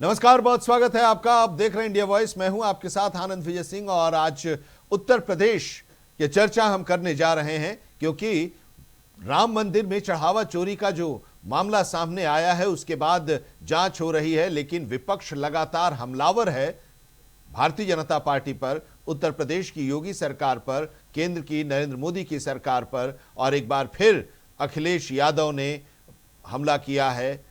नमस्कार, बहुत स्वागत है आपका। आप देख रहे हैं इंडिया वॉइस। मैं हूं आपके साथ आनंद विजय सिंह और आज उत्तर प्रदेश की चर्चा हम करने जा रहे हैं क्योंकि राम मंदिर में चढ़ावा चोरी का जो मामला सामने आया है उसके बाद जांच हो रही है, लेकिन विपक्ष लगातार हमलावर है भारतीय जनता पार्टी पर, उत्तर प्रदेश की योगी सरकार पर, केंद्र की नरेंद्र मोदी की सरकार पर, और एक बार फिर अखिलेश यादव ने हमला किया है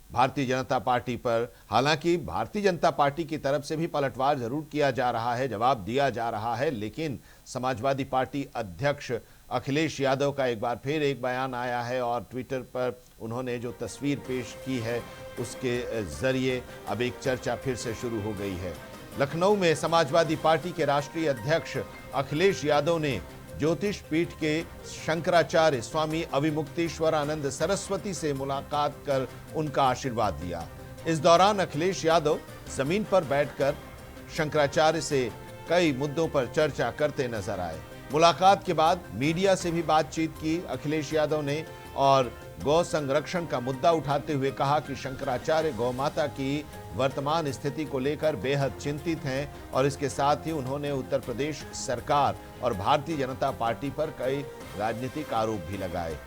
भारतीय जनता पार्टी पर। हालांकि भारतीय जनता पार्टी की तरफ से भी पलटवार जरूर किया जा रहा है, जवाब दिया जा रहा है, लेकिन समाजवादी पार्टी अध्यक्ष अखिलेश यादव का एक बार फिर एक बयान आया है और ट्विटर पर उन्होंने जो तस्वीर पेश की है उसके जरिए अब एक चर्चा फिर से शुरू हो गई है। लखनऊ में समाजवादी पार्टी के राष्ट्रीय अध्यक्ष अखिलेश यादव ने ज्योतिष पीठ के शंकराचार्य स्वामी अविमुक्तेश्वरानंद सरस्वती से मुलाकात कर उनका आशीर्वाद लिया। इस दौरान अखिलेश यादव जमीन पर बैठकर शंकराचार्य से कई मुद्दों पर चर्चा करते नजर आए। मुलाकात के बाद मीडिया से भी बातचीत की अखिलेश यादव ने और गौ संरक्षण का मुद्दा उठाते हुए कहा कि शंकराचार्य गौ माता की वर्तमान स्थिति को लेकर बेहद चिंतित हैं और इसके साथ ही उन्होंने उत्तर प्रदेश सरकार और भारतीय जनता पार्टी पर कई राजनीतिक आरोप भी लगाए।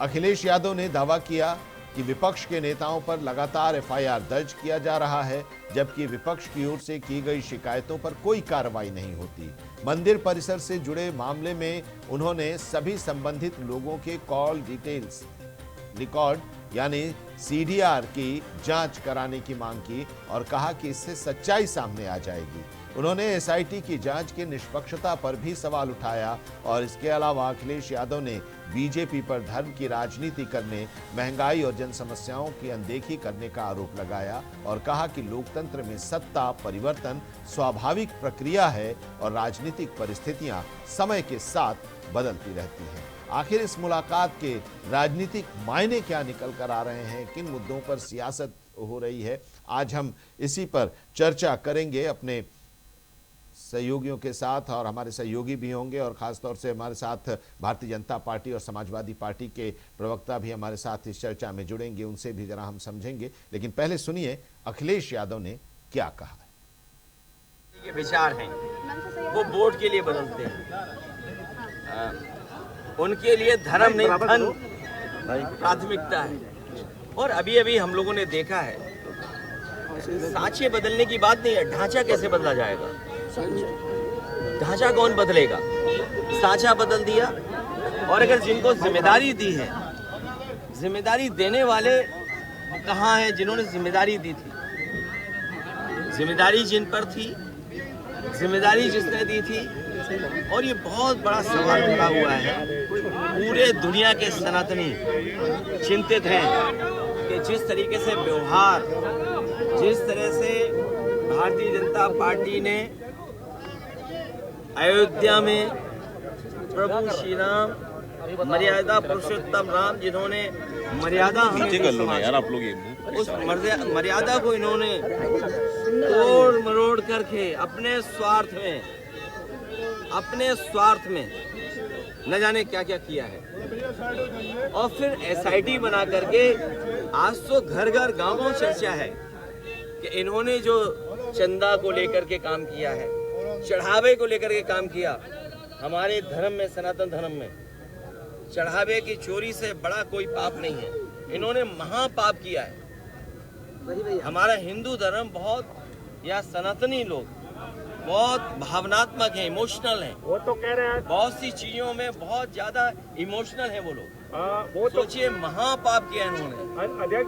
अखिलेश यादव ने दावा किया कि विपक्ष के नेताओं पर लगातार एफआईआर दर्ज किया जा रहा है, जबकि विपक्ष की ओर से की गई शिकायतों पर कोई कार्रवाई नहीं होती। मंदिर परिसर से जुड़े मामले में उन्होंने सभी संबंधित लोगों के कॉल डिटेल्स रिकॉर्ड यानी सीडीआर की जांच कराने की मांग की और कहा कि इससे सच्चाई सामने आ जाएगी। उन्होंने एसआईटी की जांच की निष्पक्षता पर भी सवाल उठाया और इसके अलावा अखिलेश यादव ने बीजेपी पर धर्म की राजनीति करने, महंगाई और जन समस्याओं की अनदेखी करने का आरोप लगाया और कहा कि लोकतंत्र में सत्ता परिवर्तन स्वाभाविक प्रक्रिया है और राजनीतिक परिस्थितियां समय के साथ बदलती रहती हैं। आखिर इस मुलाकात के राजनीतिक मायने क्या निकल कर आ रहे हैं, किन मुद्दों पर सियासत हो रही है, आज हम इसी पर चर्चा करेंगे अपने सहयोगियों के साथ और हमारे सहयोगी भी होंगे और खासतौर से हमारे साथ भारतीय जनता पार्टी और समाजवादी पार्टी के प्रवक्ता भी हमारे साथ इस चर्चा में जुड़ेंगे, उनसे भी जरा हम समझेंगे। लेकिन पहले सुनिए अखिलेश यादव ने क्या कहा है। ये विचार हैं वो वोट के लिए बदलते हैं, उनके लिए धर्म नहीं धन प्राथमिकता है। और अभी अभी हम लोगों ने देखा है सांचे बदलने की बात नहीं है, ढांचा कैसे बदला जाएगा, ढांचा कौन बदलेगा, सांचा बदल दिया। और अगर जिनको जिम्मेदारी दी है, जिम्मेदारी देने वाले कहाँ हैं जिन्होंने जिम्मेदारी दी थी, जिम्मेदारी जिन पर थी, जिम्मेदारी जिसने दी थी। और ये बहुत बड़ा सवाल खड़ा हुआ है। पूरे दुनिया के सनातनी चिंतित हैं कि जिस तरीके से व्यवहार, जिस तरह से भारतीय जनता पार्टी ने अयोध्या में प्रभु श्री राम मर्यादा पुरुषोत्तम राम, जिन्होंने मर्यादा उस मर्यादा को इन्होंने तोड़ मरोड़ करके अपने स्वार्थ में न जाने क्या क्या किया है। और फिर एसआईटी बना करके आज तो घर घर गांव चर्चा है कि इन्होंने जो चंदा को लेकर के काम किया है, चढ़ावे को लेकर के काम किया। हमारे धर्म में, सनातन धर्म में चढ़ावे की चोरी से बड़ा कोई पाप नहीं है, इन्होंने महापाप किया है। हमारा हिंदू धर्म बहुत, या सनातनी लोग बहुत भावनात्मक है, इमोशनल है। वो तो कह रहे हैं बहुत सी चीजों में बहुत ज्यादा इमोशनल है वो लोग। वो सोचिए महापाप किया इन्होंने।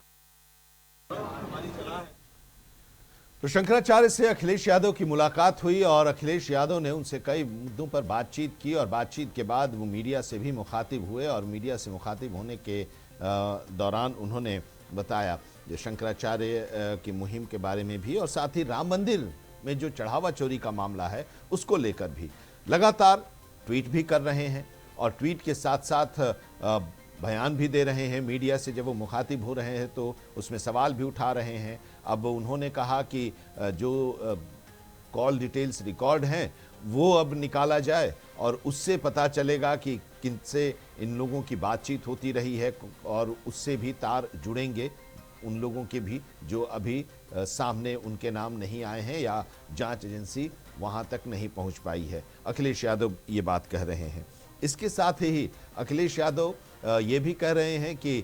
तो शंकराचार्य से अखिलेश यादव की मुलाकात हुई और अखिलेश यादव ने उनसे कई मुद्दों पर बातचीत की और बातचीत के बाद वो मीडिया से भी मुखातिब हुए और मीडिया से मुखातिब होने के दौरान उन्होंने बताया जो शंकराचार्य की मुहिम के बारे में भी और साथ ही राम मंदिर में जो चढ़ावा चोरी का मामला है उसको लेकर भी लगातार ट्वीट भी कर रहे हैं और ट्वीट के साथ साथ बयान भी दे रहे हैं। मीडिया से जब वो मुखातिब हो रहे हैं तो उसमें सवाल भी उठा रहे हैं। अब उन्होंने कहा कि जो कॉल डिटेल्स रिकॉर्ड हैं वो अब निकाला जाए और उससे पता चलेगा कि किनसे इन लोगों की बातचीत होती रही है और उससे भी तार जुड़ेंगे। उन लोगों के भी जो अभी सामने उनके नाम नहीं आए हैं या जांच एजेंसी वहां तक नहीं पहुंच पाई है। अखिलेश यादव ये बात कह रहे हैं। इसके साथ ही अखिलेश यादव ये भी कह रहे हैं कि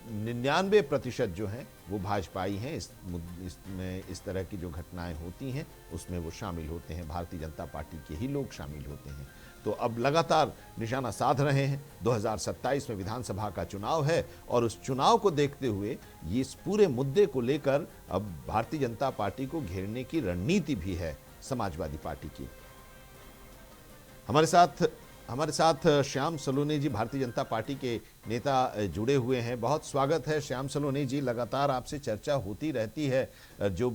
99% जो हैं वो भाजपाई हैं। इसमें इस तरह की जो घटनाएं होती हैं उसमें वो शामिल होते हैं, भारतीय जनता पार्टी के ही लोग शामिल होते हैं। तो अब लगातार निशाना साध रहे हैं। 2027 में विधानसभा का चुनाव है और उस चुनाव को देखते हुए ये इस पूरे मुद्दे को लेकर अब भारतीय जनता पार्टी को घेरने की रणनीति भी है समाजवादी पार्टी की। हमारे साथ श्याम सलोनी जी, भारतीय जनता पार्टी के नेता जुड़े हुए हैं। बहुत स्वागत है श्याम सलोनी जी। लगातार आपसे चर्चा होती रहती है जो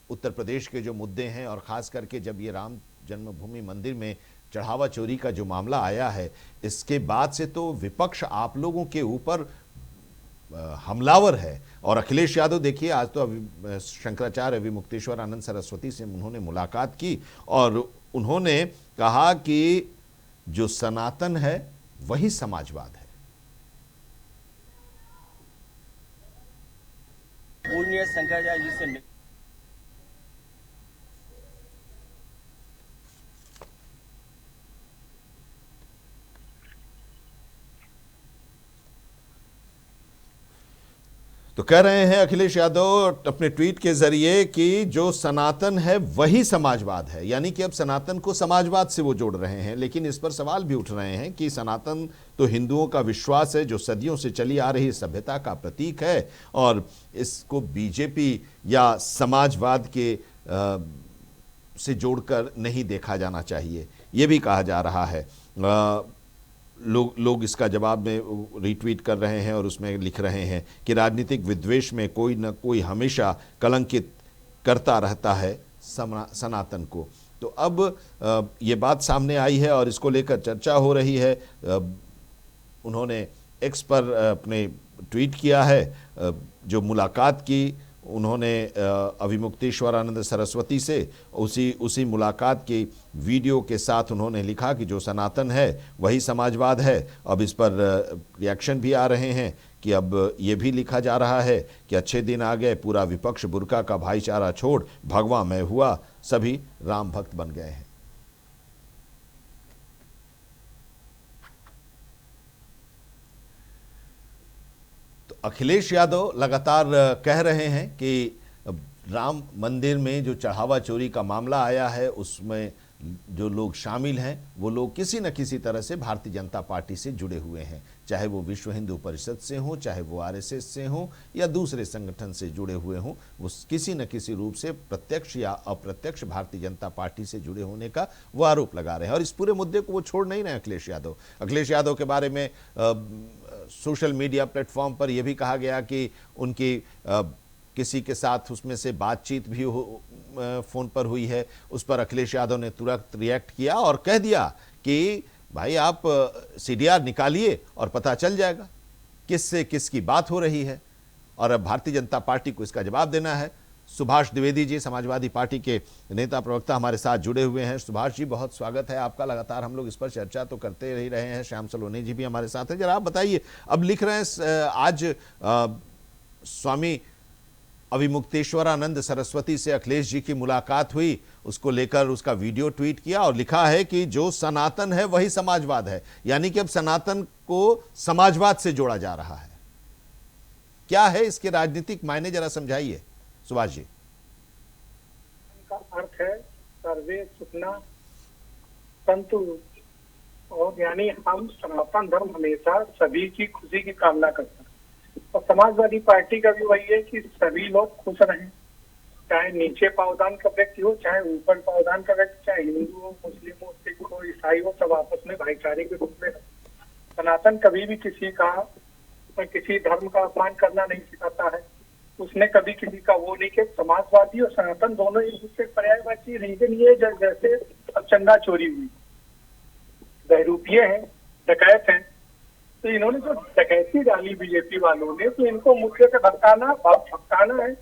उत्तर प्रदेश के जो मुद्दे हैं और खास करके जब ये राम जन्मभूमि मंदिर में चढ़ावा चोरी का जो मामला आया है, इसके बाद से तो विपक्ष आप लोगों के ऊपर हमलावर है। और अखिलेश यादव देखिए, आज तो शंकराचार्य अभिमुक्तेश्वर आनंद सरस्वती से उन्होंने मुलाकात की और उन्होंने कहा कि जो सनातन है वही समाजवाद है। पूज्य शंकराचार्य जी से तो कह रहे हैं अखिलेश यादव अपने ट्वीट के जरिए कि जो सनातन है वही समाजवाद है, यानी कि अब सनातन को समाजवाद से वो जोड़ रहे हैं। लेकिन इस पर सवाल भी उठ रहे हैं कि सनातन तो हिंदुओं का विश्वास है, जो सदियों से चली आ रही सभ्यता का प्रतीक है, और इसको बीजेपी या समाजवाद के से जोड़कर नहीं देखा जाना चाहिए, ये भी कहा जा रहा है। लोग इसका जवाब में रीट्वीट कर रहे हैं और उसमें लिख रहे हैं कि राजनीतिक विद्वेष में कोई न कोई हमेशा कलंकित करता रहता है सनातन को। तो अब ये बात सामने आई है और इसको लेकर चर्चा हो रही है। उन्होंने एक्स पर अपने ट्वीट किया है, जो मुलाकात की उन्होंने अभिमुक्तेश्वर आनंद सरस्वती से, उसी मुलाकात की वीडियो के साथ उन्होंने लिखा कि जो सनातन है वही समाजवाद है। अब इस पर रिएक्शन भी आ रहे हैं कि अब ये भी लिखा जा रहा है कि अच्छे दिन आ गए, पूरा विपक्ष बुर्का का भाईचारा छोड़ भगवा मैं हुआ, सभी राम भक्त बन गए हैं। अखिलेश यादव लगातार कह रहे हैं कि राम मंदिर में जो चढ़ावा चोरी का मामला आया है उसमें जो लोग शामिल हैं वो लोग किसी न किसी तरह से भारतीय जनता पार्टी से जुड़े हुए हैं, चाहे वो विश्व हिंदू परिषद से हों, चाहे वो आरएसएस से हों या दूसरे संगठन से जुड़े हुए हों, वो किसी न किसी रूप से प्रत्यक्ष या अप्रत्यक्ष भारतीय जनता पार्टी से जुड़े होने का वो आरोप लगा रहे हैं। और इस पूरे मुद्दे को वो छोड़ नहीं रहे अखिलेश यादव। अखिलेश यादव के बारे में सोशल मीडिया प्लेटफॉर्म पर यह भी कहा गया कि उनकी किसी के साथ उसमें से बातचीत भी फोन पर हुई है। उस पर अखिलेश यादव ने तुरंत रिएक्ट किया और कह दिया कि भाई आप सीडीआर निकालिए और पता चल जाएगा किससे किसकी बात हो रही है, और अब भारतीय जनता पार्टी को इसका जवाब देना है। सुभाष द्विवेदी जी, समाजवादी पार्टी के नेता प्रवक्ता, हमारे साथ जुड़े हुए हैं। सुभाष जी, बहुत स्वागत है आपका। लगातार हम लोग इस पर चर्चा तो करते ही रहे हैं। श्याम सलोनी जी भी हमारे साथ हैं। जरा आप बताइए, अब लिख रहे हैं आज स्वामी अभिमुक्तेश्वरानंद सरस्वती से अखिलेश जी की मुलाकात हुई, उसको लेकर उसका वीडियो ट्वीट किया और लिखा है कि जो सनातन है वही समाजवाद है, यानी कि अब सनातन को समाजवाद से जोड़ा जा रहा है। क्या है इसके राजनीतिक मायने, जरा समझाइए सुभाष जी। का अर्थ है सर्वे सुखना संतु, और यानी हम सनातन धर्म हमेशा सभी की खुशी की कामना करता है। और समाजवादी पार्टी का भी वही है कि सभी लोग खुश रहें, चाहे नीचे पावदान का व्यक्ति हो, चाहे ऊपर पावदान का व्यक्ति, चाहे हिंदू हो, मुस्लिम हो, सिख हो, ईसाई हो, सब आपस में भाईचारे के रूप में रहे। सनातन कभी भी किसी धर्म का अपमान करना नहीं सिखाता है। उसने कभी किसी का वो नहीं किया। समाजवादी और सनातन दोनों एक दूसरे पर्यायवाची। रीजन ये जैसे अब चंदा चोरी हुई, बहरूपिये हैं, डकैत हैं, तो इन्होंने जो डकैती डाली बीजेपी वालों ने, तो इनको मुद्दे से भटकाना है।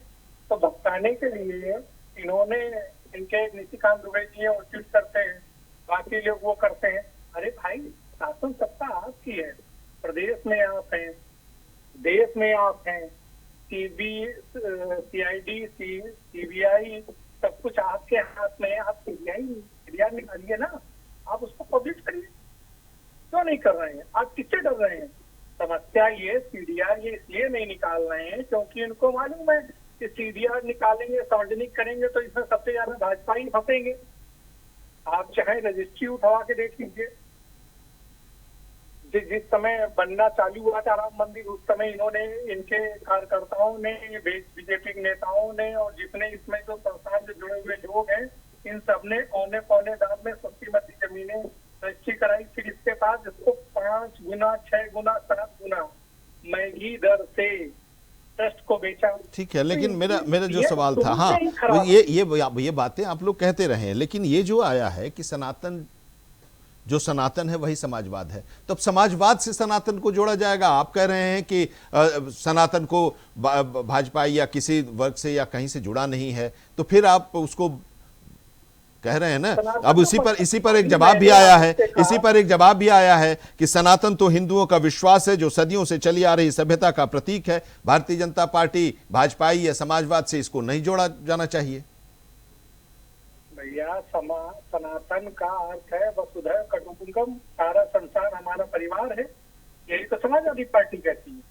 तो भटकाने के लिए इन्होंने, इनके निशिकांत दुबे जी हैं, वो ट्वीट करते हैं, बाकी लोग वो करते हैं। अरे भाई, शासन सत्ता आपकी है, प्रदेश में आप हैं, देश में आप हैं, CID, CBI सब कुछ आपके हाथ में है। आप सीबीआई निकालिए ना, आप उसको पब्लिश करिए। क्यों नहीं कर रहे हैं? आप किससे डर रहे हैं? समस्या ये CDR ये इसलिए नहीं निकाल रहे हैं क्योंकि इनको मालूम है कि CDR निकालेंगे, सार्वजनिक करेंगे तो इसमें सबसे ज्यादा भाजपा ही फंसेंगे। आप चाहे रजिस्ट्री उठवा के देख लीजिए, जिस समय बनना चालू हुआ था राम मंदिर, उस समय इन्होंने, इनके कार्यकर्ताओं ने, बीजेपी के नेताओं ने और जितने इसमें जो संस्थान से जुड़े हुए लोग हैं, इन सब ने औने पौने दाम में सस्ती मती जमीनें रजिस्ट्री कराई। फिर इसके बाद इसको 5 गुना, 6 गुना, 7 गुना महंगी दर से ट्रस्ट को बेचा। ठीक है, लेकिन मेरा जो सवाल था, हाँ, खराब। ये बातें आप लोग कहते रहे हैं, लेकिन ये जो आया है कि सनातन है वही समाजवाद है, तो अब समाजवाद से सनातन को जोड़ा जाएगा। आप कह रहे हैं कि सनातन को भाजपा या किसी वर्ग से या कहीं से जुड़ा नहीं है, तो फिर आप उसको कह रहे हैं ना। अब इसी पर एक जवाब भी आया है कि सनातन तो हिंदुओं का विश्वास है जो सदियों से चली आ रही सभ्यता का प्रतीक है। भारतीय जनता पार्टी भाजपाई या समाजवाद से इसको नहीं जोड़ा जाना चाहिए। भैया, सनातन का अर्थ है वसुधैव कुटुंबकम, सारा संसार हमारा परिवार है। यही तो समाजवादी पार्टी कहती है।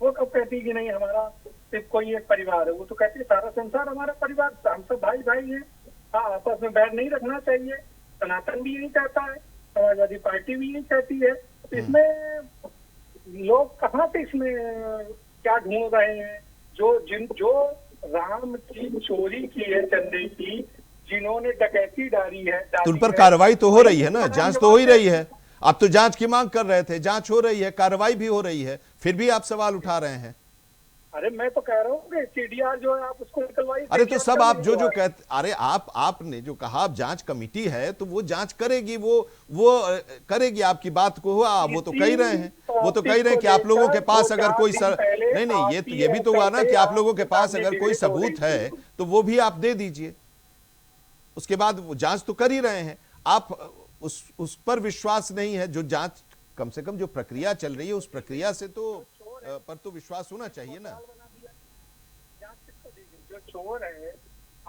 वो कब कहती है कि नहीं हमारा सिर्फ कोई एक परिवार है? वो तो कहती है सारा संसार हमारा परिवार, हम सब भाई भाई हैं। हाँ, आपस में बैर नहीं रखना चाहिए। सनातन भी यही कहता है, समाजवादी पार्टी भी यही कहती है। तो इसमें लोग कहाँ से इसमें क्या ढूंढ रहे हैं? जो राम की चोरी की है, चंदे की, जिन्होंने डकैती डाली है, तो उन पर कार्रवाई तो हो रही है ना, जांच तो हो ही रही है। आप तो जांच की मांग कर रहे थे, जांच हो रही है, कार्रवाई भी हो रही है, फिर भी आप सवाल उठा रहे हैं। अरे मैं तो कह रहा हूँ कि CDR जो है आप उसको निकलवाइए। अरे तो सब आप जो कहते, अरे आपने जो कहा जांच कमेटी है तो वो जांच करेगी, वो करेगी। आपकी बात को हुआ, वो तो कह ही रहे हैं, कि आप लोगों के पास अगर कोई नहीं, ये भी तो हुआ ना कि आप लोगों के पास अगर कोई सबूत है तो वो भी आप दे दीजिए। उसके बाद वो जांच तो कर ही रहे हैं, आप उस पर विश्वास नहीं है। जो जांच, कम से कम जो प्रक्रिया चल रही है उस प्रक्रिया से पर तो विश्वास होना चाहिए ना। जो चोर है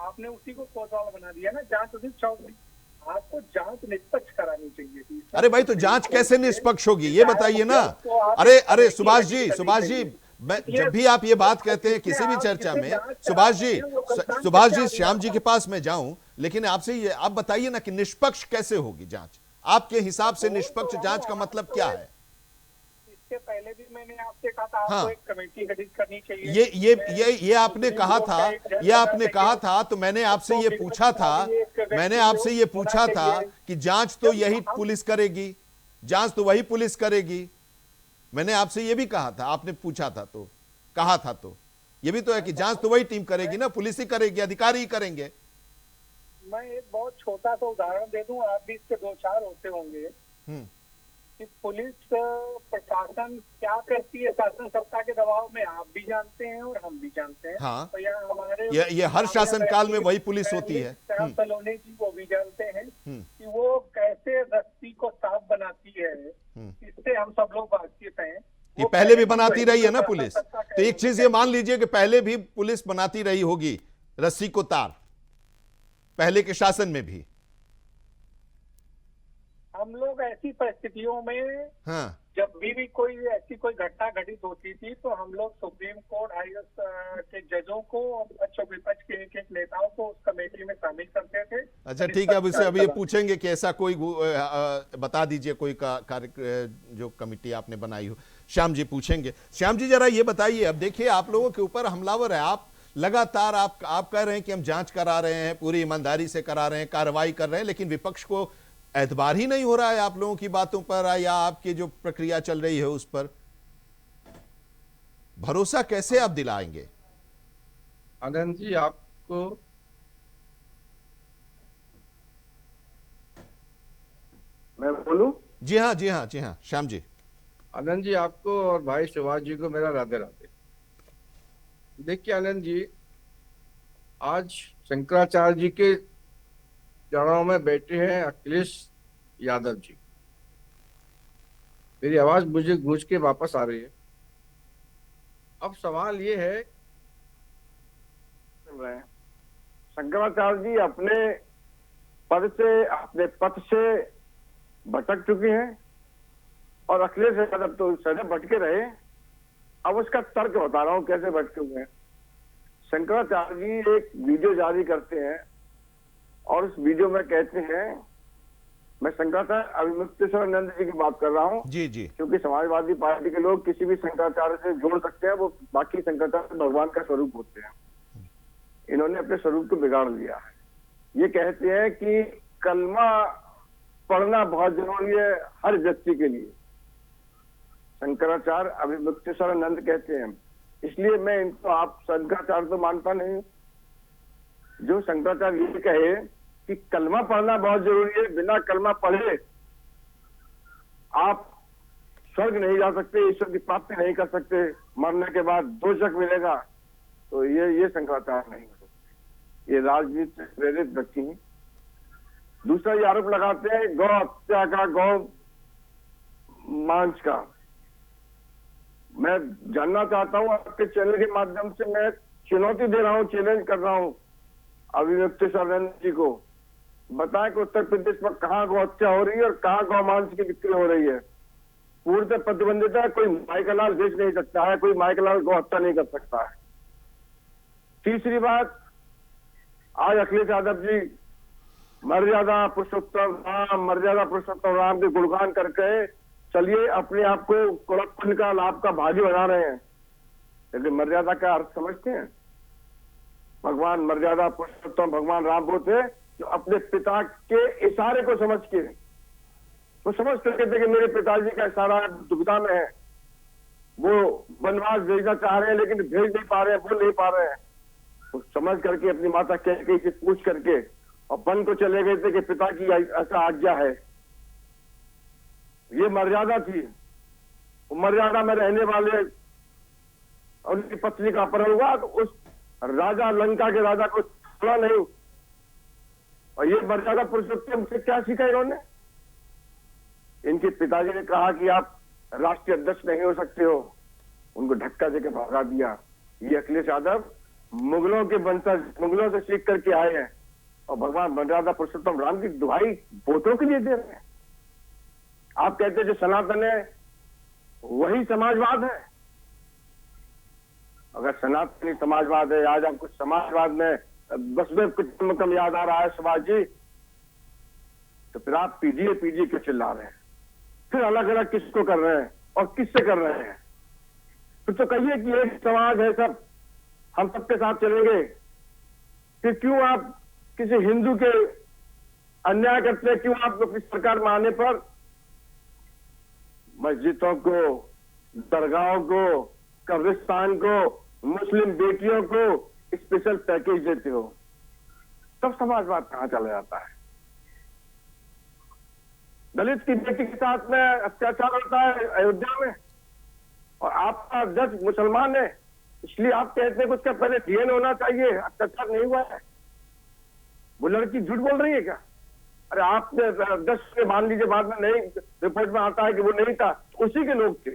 आपने उसी को कोतवाल बना दिया ना। जांच उसी चौधरी, आपको जांच निष्पक्ष करानी चाहिए थी। अरे भाई, तो जांच कैसे निष्पक्ष होगी ये बताइए ना। अरे सुभाष जी, जब भी आप ये बात कहते हैं किसी भी चर्चा में, सुभाष जी श्याम जी के पास मैं जाऊं, लेकिन आपसे ये आप बताइए ना कि निष्पक्ष कैसे होगी जांच। आपके हिसाब से निष्पक्ष जांच का मतलब क्या है? इसके पहले भी मैंने आपसे कहा था आपको एक कमेटी गठित करनी चाहिए। ये आपने कहा था, तो मैंने आपसे ये पूछा था कि जांच तो यही पुलिस करेगी, जांच तो वही पुलिस करेगी। मैंने आपसे ये भी कहा था, आपने पूछा था तो कहा था, तो ये भी तो है कि जांच तो वही टीम करेगी ना, पुलिस ही करेगी, अधिकारी ही करेंगे। मैं एक बहुत छोटा सा उदाहरण दे दूं, आप भी इसके 2-4 होते होंगे कि पुलिस प्रशासन क्या करती है शासन सत्ता के दबाव में, आप भी जानते हैं और हम भी जानते हैं। हाँ, तो यहाँ हमारे ये हर शासन काल में वही पुलिस होती है। सलोनी जी वो भी जानते हैं कि वो कैसे रस्सी को साफ बनाती है। इससे हम सब लोग वाकिफ हैं। ये पहले भी बनाती रही है ना पुलिस। तो एक चीज ये मान लीजिए कि पहले भी पुलिस बनाती रही होगी रस्सी को तार, पहले के शासन में भी। हम लोग ऐसी परिस्थितियों में, हाँ, जब भी कोई ऐसी कोई घटना घटित होती थी तो हम लोग सुप्रीम कोर्ट, हाईएस्ट के जजों को और पक्ष विपक्ष के एक नेताओं को उस कमेटी में शामिल करते थे। अच्छा ठीक है, अब इससे अभी ये पूछेंगे कि ऐसा कोई बता दीजिए कोई कार्य जो कमेटी आपने बनाई हो। श्याम जी पूछेंगे। श्याम जी जरा ये बताइए, अब देखिए आप लोगों के ऊपर हमलावर है, आप लगातार आप कह रहे हैं कि हम जांच करा रहे हैं, पूरी ईमानदारी से करा रहे हैं, कार्रवाई कर रहे हैं, लेकिन विपक्ष को एतबार ही नहीं हो रहा है आप लोगों की बातों पर या आपकी जो प्रक्रिया चल रही है उस पर। भरोसा कैसे आप दिलाएंगे? आनंद जी, आपको मैं बोलूं? जी हाँ श्याम जी। आनंद जी, आपको और भाई सुभाष जी को मेरा राधे राधे। देखिए आनंद जी, आज शंकराचार्य जी के चरणों में बैठे हैं अखिलेश यादव जी। मेरी आवाज मुझे गूंज के वापस आ रही है। अब सवाल ये है, शंकराचार्य जी अपने पद से, अपने पथ से भटक चुके हैं और अखिलेश यादव तो सदैव भटके रहे। अब उसका तर्क बता रहा हूं कैसे भटके हुए हैं। शंकराचार्य जी एक वीडियो जारी करते हैं और उस वीडियो में कहते हैं, मैं शंकराचार्य अभिमुक्तेश्वरानंद जी की बात कर रहा हूं, जी जी क्योंकि समाजवादी पार्टी के लोग किसी भी शंकराचार्य से जोड़ सकते हैं, वो बाकी शंकराचार्य भगवान का स्वरूप होते हैं। इन्होंने अपने स्वरूप को बिगाड़ लिया है। ये कहते हैं कि कलमा पढ़ना बहुत जरूरी है हर व्यक्ति के लिए। शंकराचार्य अभिमुक्तेश्वरानंद कहते हैं, इसलिए मैं इनको, आप शंकराचार्य तो मानता नहीं। जो शंकराचार्य ये कहे कि कलमा पढ़ना बहुत जरूरी है, बिना कलमा पढ़े आप स्वर्ग नहीं जा सकते, ईश्वर की प्राप्ति नहीं कर सकते, मरने के बाद दोजख मिलेगा, तो ये शंकराचार्य नहीं हो सकते। ये राजनीति से प्रेरित व्यक्ति हैं। दूसरा ये आरोप लगाते हैं गौ हत्या का, गौ मांस का। मैं जानना चाहता हूं, आपके चैनल के माध्यम से मैं चुनौती दे रहा हूं, चैलेंज कर रहा हूं अभिमुक्तेश्वरानंद जी को, बताएं कि उत्तर प्रदेश में कहां गौ हत्या हो रही है और कहां गौ मांस की बिक्री हो रही है। पूर्णतः प्रतिबंधित है, कोई माई का लाल बेच नहीं सकता है, कोई माई का लाल गौ हत्या नहीं कर सकता है। तीसरी बात, आज अखिलेश यादव जी मर्यादा पुरुषोत्तम राम के गुणगान करके चलिए अपने आप को कुड़प्पन का, लाभ का भागी बना रहे हैं। लेकिन मर्यादा का अर्थ समझते हैं? भगवान मर्यादा पुरुषोत्तम भगवान राम वो थे जो अपने पिता के इशारे को समझ के, वो समझ करके थे कि मेरे पिताजी का इशारा दुविधा में है, वो वनवास भेजना चाह रहे हैं लेकिन भेज नहीं पा रहे हैं, बोल नहीं पा रहे हैं। वो समझ करके अपनी माता कैकेयी से पूछ करके और वन को चले गए थे कि पिता की ऐसा आज्ञा है। ये मर्यादा थी। वो मर्यादा में रहने वाले और उनकी पत्नी का अपहरण हुआ तो उस राजा, लंका के राजा को छोड़ा नहीं। और ये मर्यादा पुरुषोत्तम से क्या सीखा इन्होंने? इनके पिताजी ने कहा कि आप राष्ट्रीय अध्यक्ष नहीं हो सकते हो, उनको धक्का देकर भगा दिया। ये अखिलेश यादव मुगलों के वंशज, मुगलों से सीख करके आए हैं और भगवान मर्यादा पुरुषोत्तम राम की दुहाई पोतों के लिए दे रहे हैं। आप कहते हैं जो सनातन है वही समाजवाद है। अगर सनातनी समाजवाद है, आज आपको समाजवाद में वसुधैव कुटुंबकम याद आ रहा है सुभाष जी, तो फिर आप पीजीए क्यों चिल्ला रहे हैं? फिर अलग अलग किसको कर रहे हैं और किससे कर रहे हैं? फिर तो कहिए कि एक समाज है, सब हम सबके साथ चलेंगे। फिर क्यों आप किसी हिंदू के अन्याय करते हैं? क्यों आप अपनी सरकार में आने पर मस्जिदों को, दरगाहों को, कब्रिस्तान को, मुस्लिम बेटियों को स्पेशल पैकेज देते हो? तब समाजवाद कहां चला जाता है? दलित की बेटी के साथ में अत्याचार होता है अयोध्या में और आपका जज मुसलमान है, इसलिए आप कहते हैं कि उसका पहले डीएनए होना चाहिए, अत्याचार नहीं हुआ है। वो लड़की झूठ बोल रही है क्या? अरे आपने 10 से मान लीजिए, बाद में नहीं रिपोर्ट में आता है कि वो नहीं था, तो उसी के लोग थे।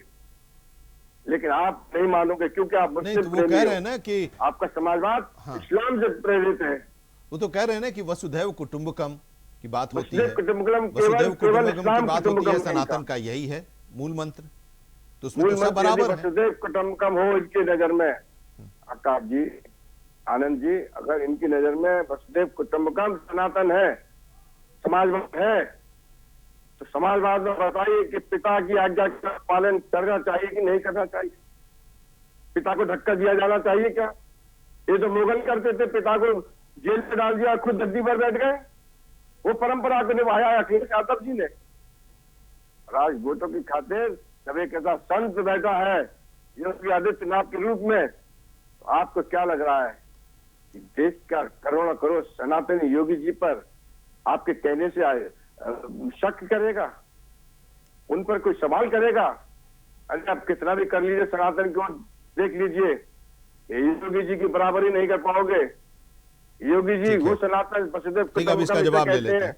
लेकिन आप नहीं मानोगे क्योंकि आप नहीं, तो वो कह रहे हैं ना कि आपका समाजवाद इस्लाम से प्रेरित है। वो तो कह रहे हैं ना कि वसुधैव कुटुंबकम की बात होती है, वसुधैव कुटुंबकम वसुधैव कुटुंबकम की इस्लाम बात होती है, कुटुंबकम सनातन का यही है मूल मंत्र, तो उसमें तो सब बराबर है। वसुधैव कुटुंबकम हो इनकी नजर में, आकाश जी, आनंद जी, अगर इनकी नजर में वसुधैव कुटुंबकम सनातन है, समाजवाद है, तो समाजवाद में बताइए कि पिता की आज्ञा का पालन करना चाहिए कि नहीं करना चाहिए? पिता को धक्का दिया जाना चाहिए क्या? ये तो मुगल करते थे, पिता को जेल में डाल दिया, खुद गद्दी पर बैठ गए। वो परंपरा को निभाया है अखिलेश यादव जी ने। राजपूतों की खातिर जब एक ऐसा संत बैठा है योगी आदित्यनाथ के रूप में, तो आपको क्या लग रहा है कि देश का करोड़ों करोड़ सनातनी योगी जी पर आपके कहने से आए शक करेगा? उन पर कोई सवाल करेगा? अरे आप कितना भी कर लीजिए सनातन को, देख लीजिए योगी जी की बराबरी नहीं कर पाओगे। योगी जी वो सनातन वसुधैव अब इसका जवाब ले लेते हैं।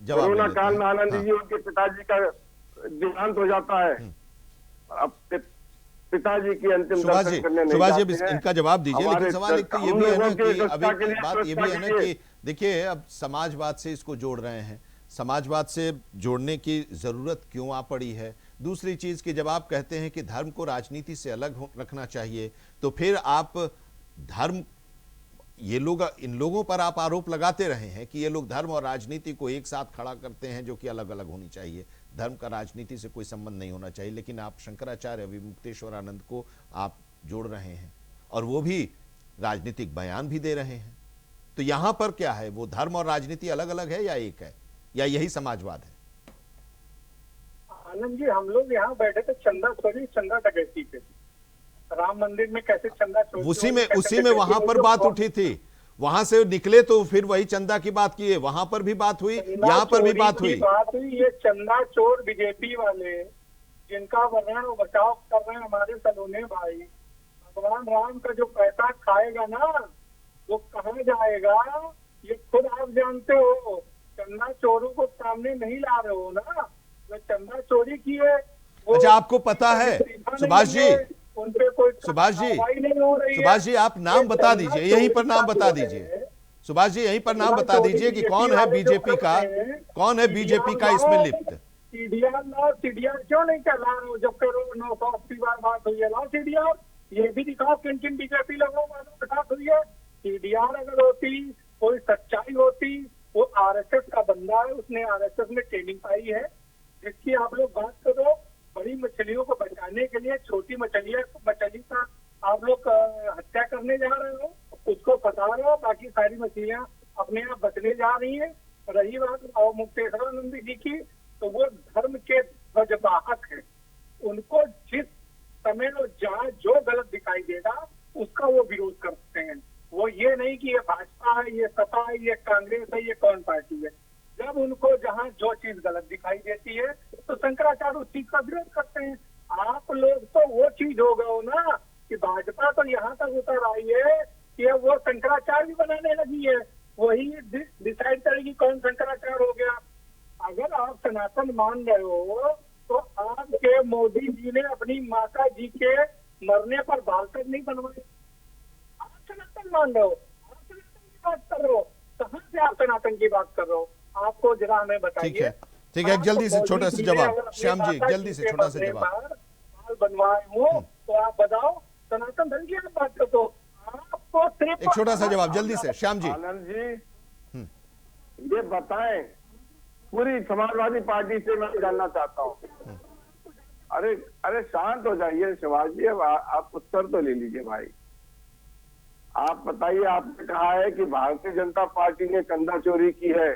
कोरोना काल में आनंद जी उनके पिताजी का देहांत हो जाता है। अब पिताजी की अंतिम सुभाष दर्शन जी, करने नहीं सुभाष जी, जाते हैं। इनका जवाब दीजिए। हमारे लेकिन सवाल एक तो ये हम भी है ना लोगों की कि सुरक्षा अभी के लिए बात ये भी है ना सुरक्षा कि देखिए, अब समाजवाद से इसको जोड़ रहे हैं, समाजवाद से जोड़ने की जरूरत क्यों आ पड़ी है? दूसरी चीज कि जब आप कहते हैं कि धर्म को राजनीति से अलग रखना चाहिए, तो फिर आप धर्म, ये लोग, इन लोगों पर आप आरोप लगाते रहे हैं कि ये लोग धर्म और राजनीति को एक साथ खड़ा करते हैं, जो कि अलग अलग होनी चाहिए, धर्म का राजनीति से कोई संबंध नहीं होना चाहिए। लेकिन आप शंकराचार्य विमुक्तेश्वरानंद को आप जोड़ रहे हैं और वो भी राजनीतिक बयान भी दे रहे हैं। तो यहां पर क्या है, वो धर्म और राजनीति अलग अलग है या एक है, या यही समाजवाद है? आनंद जी, हम लोग यहाँ बैठे थे चंदा चोरी, चंदा डकैती पे। राम मंदिर में कैसे चंदा चोरी, उसी में वहां पर बात उठी थी, वहां से निकले तो फिर वही चंदा की बात किए, वहां पर भी बात हुई, यहाँ पर भी बात हुई। ये चंदा चोर बीजेपी वाले, जिनका वर्णन और बचाव कर रहे हैं हमारे सलोने भाई, भगवान राम का जो पैसा खाएगा ना, वो कहाँ जाएगा, ये खुद आप जानते हो। चंदा चोरों को सामने नहीं ला रहे हो ना, जो चंदा चोरी की है। अच्छा, आपको पता है सुभाष जी, उनपे कोई सुभाष जी, नहीं हो रही है। सुभाष जी, आप नाम बता दीजिए, यहीं पर नाम बता दीजिए। सुभाष जी, यहीं पर नाम बता दीजिए कि कौन है बीजेपी का, कौन है बीजेपी का इसमें लिप्त? सीडीआर लाओ, सीडीआर क्यों नहीं चला रहे हो? जब करो 980 बार बात हुई है, लाओ सीडीआर, ये भी दिखाओ किन किन बीजेपी लोगों के साथ हुई है। सीडीआर अगर होती, कोई सच्चाई होती, वो आरएसएस का बंदा है, उसने आरएसएस में ट्रेनिंग पाई है, जिसकी आप लोग बात करो। बड़ी मछलियों को बचाने के लिए छोटी मछली का आप लोग हत्या करने जा रहे हो, उसको फंसा रहे हो, बाकी सारी मछलियां अपने आप बचने जा रही हैं। रही बात मुक्तेश्वरानंद जी की, तो वो धर्म के ध्वजवाहक है। उनको जिस समय और जहाँ जो गलत दिखाई देगा उसका वो विरोध करते हैं। वो ये नहीं कि ये भाजपा है, ये सपा है, ये कांग्रेस है, ये कौन पार्टी है। जब उनको जहाँ जो चीज गलत दिखाई देती है तो शंकराचार्य उस चीज का विरोध करते हैं। आप लोग तो वो चीज हो गए हो ना कि भाजपा तो यहाँ तक उतर आई है कि अब वो शंकराचार्य भी बनाने लगी है, वही डिसाइड करेगी कौन शंकराचार्य हो गया। अगर आप सनातन मान रहे हो तो आपके मोदी जी ने अपनी माता जी के मरने पर बाल तक नहीं बनवाए। आप सनातन मान रहे हो, आप सनातन की बात कर रहे हो, कहाँ से आप सनातन की बात कर रहे हो? आपको जरा हमें बताइए। ठीक है, जल्दी से छोटा सा जवाब श्याम जी, जल्दी से छोटा सा जवाब। बाल बनवाए हो तो आप बताओ, सनातन धर्म की आप बात करते हो, आपको सिर्फ एक छोटा सा जवाब जल्दी से श्याम जी। आनंद जी, ये बताएं, पूरी समाजवादी पार्टी से मैं जानना चाहता हूँ। अरे शांत हो जाइए शिवाजी, अब आप उत्तर तो ले लीजिए भाई। आप बताइए, आपने कहा है कि भारतीय जनता पार्टी ने चंदा चोरी की है,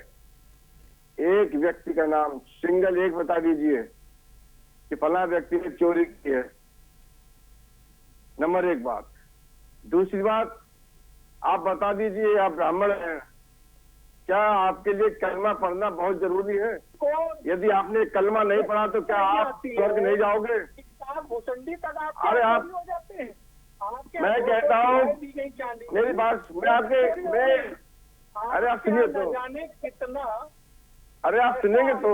एक व्यक्ति का नाम सिंगल एक बता दीजिए कि फला व्यक्ति ने चोरी की है। नंबर एक बात। दूसरी बात, आप बता दीजिए, आप ब्राह्मण हैं, क्या आपके लिए कलमा पढ़ना बहुत जरूरी है? यदि आपने कलमा नहीं पढ़ा तो क्या आप स्वर्ग नहीं जाओगे? अरे आप, मैं कहता हूँ, मेरी बात, अरे आप सुनिए तो, अरे आप सुनेंगे तो।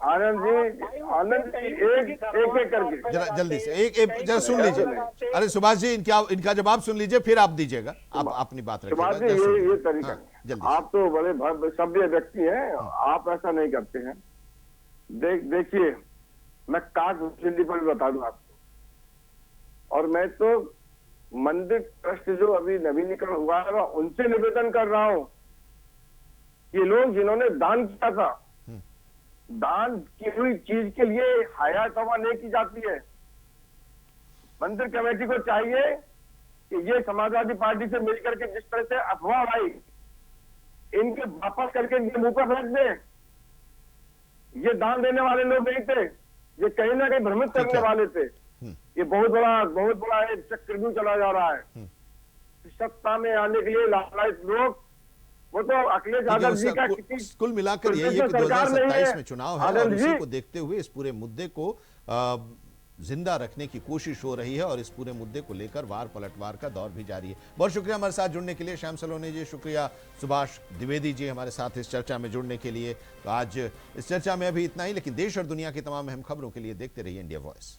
आनंद जी, एक करके जरा जल्दी से एक जरा सुन लीजिए। अरे सुभाष जी, इनका जवाब सुन लीजिए, फिर आप दीजिएगा, आप अपनी बात रखिएगा। ये तरीका आप तो बड़े सभ्य व्यक्ति हैं, आप ऐसा नहीं करते हैं। देखिए, मैं कास्ट फैसिलिटी पर भी बता दूं आपको, और मैं तो मंदिर ट्रस्ट जो अभी नवीनीकरण हुआ है उनसे निवेदन कर रहा हूं, ये लोग जिन्होंने दान किया था, दान की हुई चीज के लिए हया तवा नहीं की जाती है। मंदिर कमेटी को चाहिए कि ये समाजवादी पार्टी से मिलकर के जिस तरह से अफवाह आई, इनके वापस करके इनके मुंह पर रख दे। ये दान देने वाले लोग नहीं थे, ये कहीं ना कहीं भ्रमित करने वाले थे। ये बहुत बड़ा एक चक्रव्यूह चला जा रहा है। सत्ता में आने के लिए लालच लोग, वो तो अखिलेश यादव जी का कुल मिलाकर यही है कि 2027 में चुनाव है और उसी को देखते हुए इस पूरे मुद्दे को जिंदा रखने की कोशिश हो रही है और इस पूरे मुद्दे को लेकर वार पलटवार का दौर भी जारी है। बहुत शुक्रिया हमारे साथ जुड़ने के लिए श्याम सलोने जी, शुक्रिया सुभाष द्विवेदी जी हमारे साथ इस चर्चा में जुड़ने के लिए। तो आज इस चर्चा में अभी इतना ही, लेकिन देश और दुनिया की तमाम अहम खबरों के लिए देखते रहिए इंडिया वॉइस।